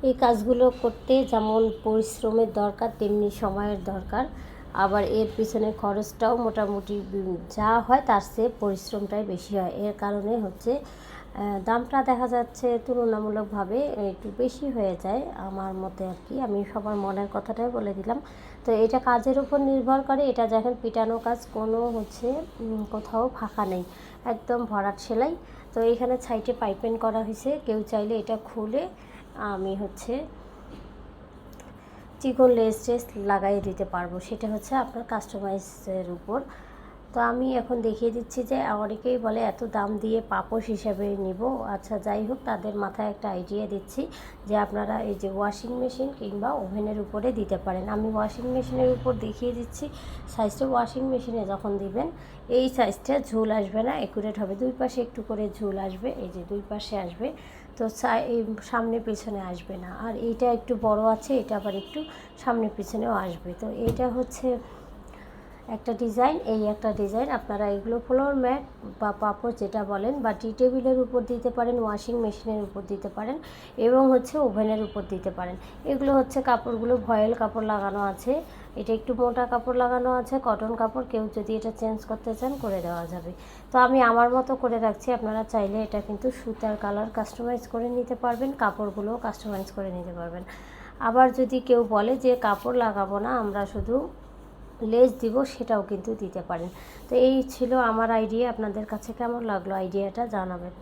এই কাজগুলো করতে যেমন পরিশ্রমের দরকার তেমনি সময়ের দরকার, আবার এর পিছনে খরচটাও মোটামুটি যা হয় তার চেয়ে পরিশ্রমটাই বেশি হয়। এর কারণে হচ্ছে দামটা দেখা যাচ্ছে তুলনামূলকভাবে একটু বেশি হয়ে যায় আমার মতে আর কি। আমি সবার মনের কথাটাই বলে দিলাম। তো এটা কাজের উপর নির্ভর করে। এটা যখন পিটানো কাজ, কোনো হচ্ছে কোথাও ফাঁকা নেই, একদম ভরাট সেলাই। তো এখানে সাইডে পাইপিং করা হয়েছে, কেউ চাইলে এটা খুলে আমি হচ্ছে চিকন লেস টেস লাগাই দিতে পারবো, সেটা হচ্ছে আপনার কাস্টমাইজের উপর। তো আমি এখন দেখিয়ে দিচ্ছি যে অনেকেই বলে এত দাম দিয়ে পাপোশ হিসাবে নিব। আচ্ছা যাই হোক, তাদের মাথায় একটা আইডিয়া দিচ্ছি যে আপনারা এই যে ওয়াশিং মেশিন কিংবা ওভেনের উপরে দিতে পারেন। আমি ওয়াশিং মেশিনের উপর দেখিয়ে দিচ্ছি সাইজটা। ওয়াশিং মেশিনে যখন দিবেন এই সাইজটা ঝুল আসবে না, একুরেট হবে। দুই পাশে একটু করে ঝুল আসবে, এই যে দুই পাশে আসবে। তো এই সামনে পেছনে আসবে না। আর এইটা একটু বড় আছে, এটা আবার একটু সামনে পিছনেও আসবে। তো এইটা হচ্ছে একটা ডিজাইন, এই একটা ডিজাইন। আপনারা এগুলো ফ্লোর ম্যাট বা পাপড় যেটা বলেন বা টি টেবিলের উপর দিতে পারেন, ওয়াশিং মেশিনের উপর দিতে পারেন এবং হচ্ছে ওভেনের উপর দিতে পারেন। এগুলো হচ্ছে কাপড়গুলো ভয়েল কাপড় লাগানো আছে, এটা একটু মোটা কাপড় লাগানো আছে, কটন কাপড়। কেউ যদি এটা চেঞ্জ করতে চান করে দেওয়া যাবে। তো আমি আমার মতো করে রাখছি, আপনারা চাইলে এটা কিন্তু সুতার কালার কাস্টমাইজ করে নিতে পারবেন, কাপড়গুলোও কাস্টমাইজ করে নিতে পারবেন। আবার যদি কেউ বলে যে কাপড় লাগাবো না, আমরা শুধু লেস দিব, সেটাও কিন্তু দিতে পারেন। তো এই ছিল আমার আইডিয়া। আপনাদের কাছে কেমন লাগলো আইডিয়াটা জানাবেন।